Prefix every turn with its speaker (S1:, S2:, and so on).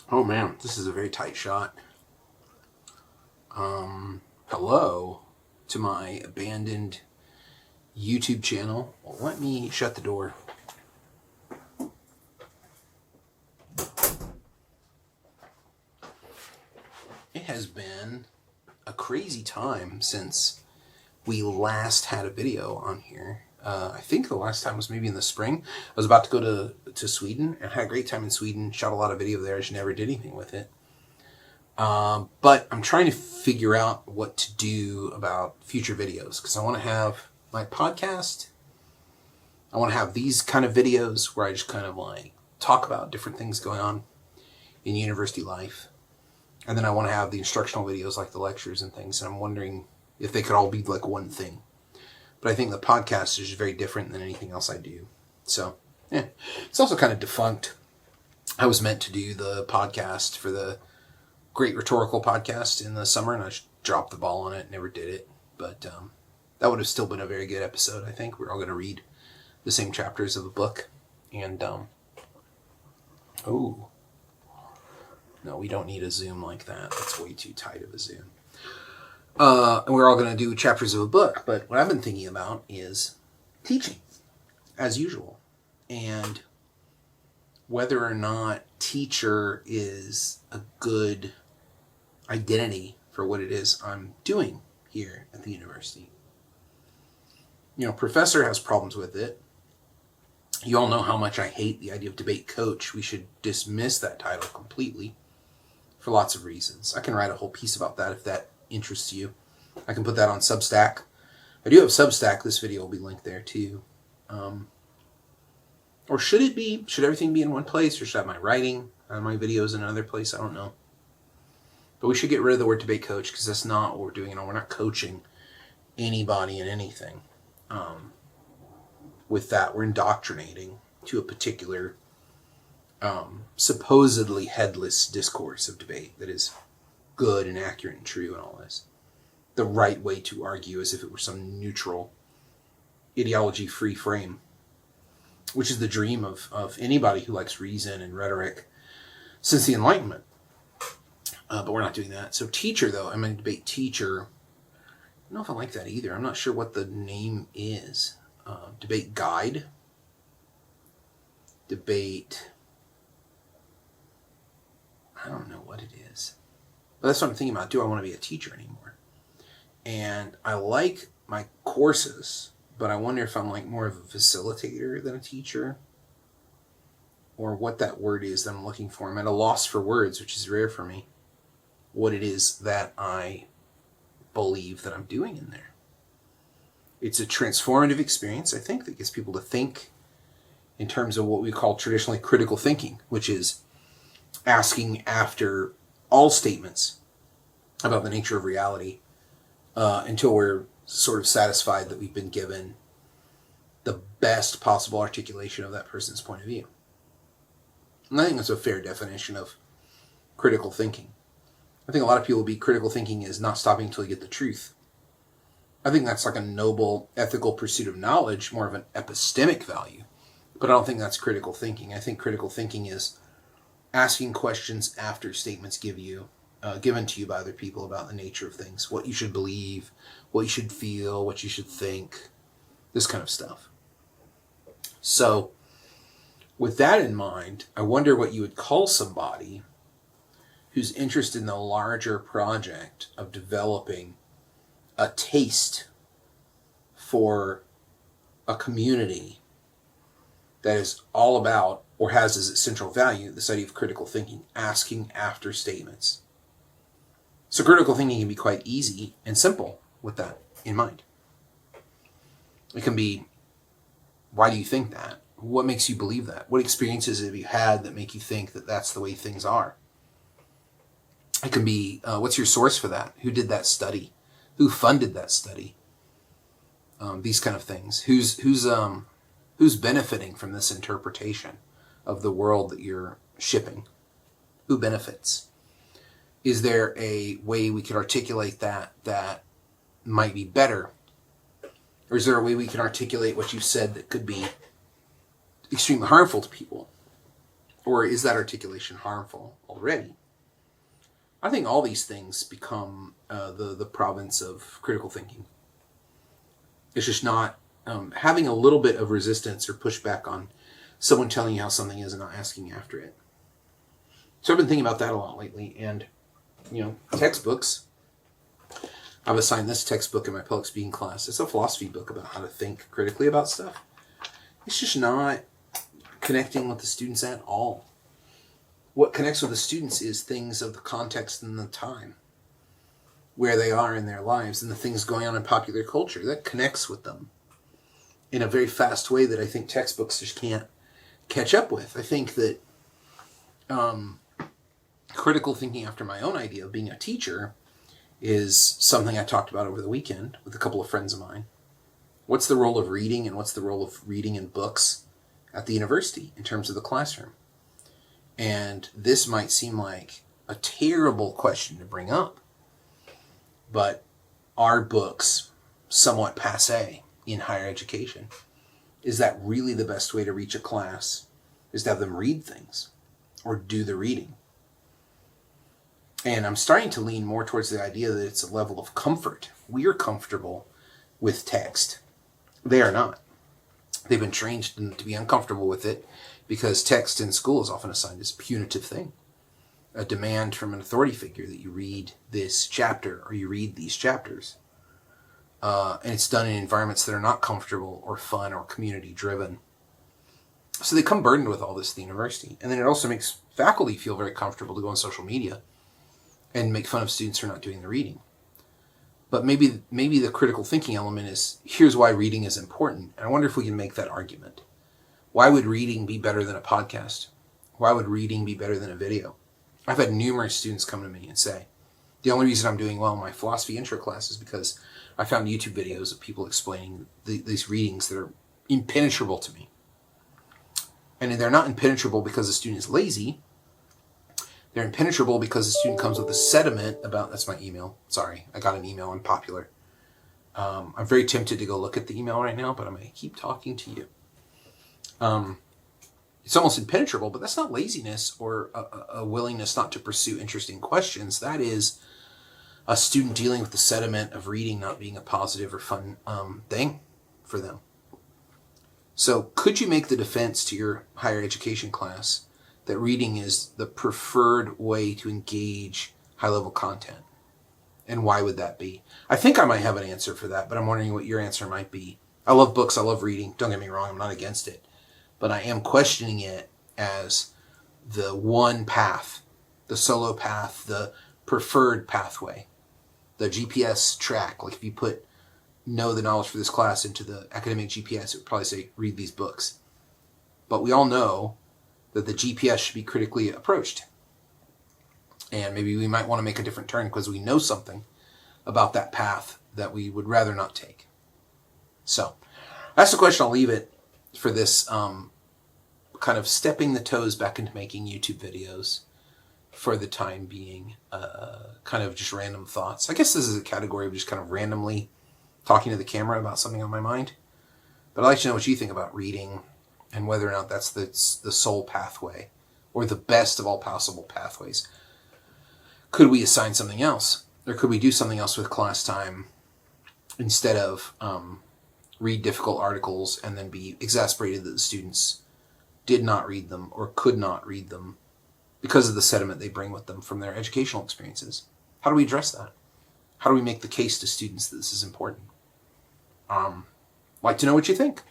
S1: Oh man, this is a very tight shot. Hello to my abandoned YouTube channel. Well, let me shut the door. It has been a crazy time since we last had a video on here. I think the last time was maybe in the spring. I was about to go to Sweden and had a great time in Sweden. Shot a lot of video there. I just never did anything with it. But I'm trying to figure out what to do about future videos because I want to have my podcast. I want to have these kind of videos where I just kind of like talk about different things going on in university life. And then I want to have the instructional videos like the lectures and things. And I'm wondering if they could all be like one thing. But I think the podcast is just very different than anything else I do. So, yeah. It's also kind of defunct. I was meant to do the podcast for the Great Rhetorical podcast in the summer, and I just dropped the ball on it, never did it. But that would have still been a very good episode, I think. We're all going to read the same chapters of the book. And, no, we don't need a Zoom like that. That's way too tight of a Zoom. And we're all going to do chapters of a book. But what I've been thinking about is teaching, as usual. And whether or not teacher is a good identity for what it is I'm doing here at the university. You know, professor has problems with it. You all know how much I hate the idea of debate coach. We should dismiss that title completely for lots of reasons. I can write a whole piece about that if that interests you. I can put that on Substack. I do have Substack. This video will be linked there too. Or should it be? Should everything be in one place? Or should I have my writing and my videos in another place? I don't know. But we should get rid of the word debate coach because that's not what we're doing. You know, we're not coaching anybody in anything. With that, we're indoctrinating to a particular supposedly headless discourse of debate that is good and accurate and true and all this. The right way to argue as if it were some neutral, ideology-free frame, which is the dream of anybody who likes reason and rhetoric since the Enlightenment. But we're not doing that. So teacher, though, I'm going to debate teacher. I don't know if I like that either. I'm not sure what the name is. Debate guide. Debate. I don't know what it is. But that's what I'm thinking about. Do I want to be a teacher anymore? And I like my courses, but I wonder if I'm like more of a facilitator than a teacher. Or what that word is that I'm looking for. I'm at a loss for words, which is rare for me. What it is that I believe that I'm doing in there. It's a transformative experience, I think, that gets people to think in terms of what we call traditionally critical thinking, which is asking after all statements about the nature of reality until we're sort of satisfied that we've been given the best possible articulation of that person's point of view. And I think that's a fair definition of critical thinking. I think a lot of people be critical thinking is not stopping until you get the truth. I think that's like a noble ethical pursuit of knowledge, more of an epistemic value. But I don't think that's critical thinking. I think critical thinking is asking questions after statements given to you by other people about the nature of things, what you should believe, what you should feel, what you should think, this kind of stuff. So, with that in mind, I wonder what you would call somebody who's interested in the larger project of developing a taste for a community that is all about, or has as its central value, this idea of critical thinking, asking after statements. So critical thinking can be quite easy and simple with that in mind. It can be, why do you think that? What makes you believe that? What experiences have you had that make you think that that's the way things are? It can be, what's your source for that? Who did that study? Who funded that study? These kind of things. Who's benefiting from this interpretation of the world that you're shipping? Who benefits? Is there a way we could articulate that might be better? Or is there a way we can articulate what you said that could be extremely harmful to people? Or is that articulation harmful already. I think all these things become the province of critical thinking. It's just not having a little bit of resistance or pushback on someone telling you how something is and not asking after it. So I've been thinking about that a lot lately. And, textbooks. I've assigned this textbook in my public speaking class. It's a philosophy book about how to think critically about stuff. It's just not connecting with the students at all. What connects with the students is things of the context and the time, where they are in their lives and the things going on in popular culture. That connects with them in a very fast way that I think textbooks just can't catch up with. I think that critical thinking after my own idea of being a teacher is something I talked about over the weekend with a couple of friends of mine. What's the role of reading and what's the role of reading in books at the university in terms of the classroom? And this might seem like a terrible question to bring up, but are books somewhat passé in higher education? Is that really the best way to reach a class, is to have them read things or do the reading? And I'm starting to lean more towards the idea that it's a level of comfort. We are comfortable with text. They are not. They've been trained to be uncomfortable with it because text in school is often assigned as a punitive thing. A demand from an authority figure that you read this chapter or you read these chapters. And it's done in environments that are not comfortable or fun or community driven. So they come burdened with all this at the university. And then it also makes faculty feel very comfortable to go on social media and make fun of students who are not doing the reading. But maybe the critical thinking element is, here's why reading is important. And I wonder if we can make that argument. Why would reading be better than a podcast? Why would reading be better than a video? I've had numerous students come to me and say, the only reason I'm doing well in my philosophy intro class is because I found YouTube videos of people explaining these readings that are impenetrable to me. And they're not impenetrable because the student is lazy. They're impenetrable because the student comes with a sediment about, that's my email. Sorry, I got an email, I'm popular. I'm very tempted to go look at the email right now, but I'm going to keep talking to you. It's almost impenetrable, but that's not laziness or a willingness not to pursue interesting questions. That is a student dealing with the sediment of reading not being a positive or fun thing for them. So could you make the defense to your higher education class that reading is the preferred way to engage high-level content? And why would that be? I think I might have an answer for that, but I'm wondering what your answer might be. I love books. I love reading. Don't get me wrong. I'm not against it. But I am questioning it as the one path, the solo path, the preferred pathway, the GPS track. Like if you put know the knowledge for this class into the academic GPS, it would probably say read these books. But we all know that the GPS should be critically approached. And maybe we might want to make a different turn because we know something about that path that we would rather not take. So that's the question. I'll leave it for this kind of stepping the toes back into making YouTube videos for the time being. Kind of just random thoughts. I guess this is a category of just kind of randomly talking to the camera about something on my mind. But I'd like to know what you think about reading and whether or not that's the sole pathway or the best of all possible pathways. Could we assign something else? Or could we do something else with class time instead of read difficult articles and then be exasperated that the students did not read them or could not read them because of the sediment they bring with them from their educational experiences? How do we address that? How do we make the case to students that this is important? Like to know what you think.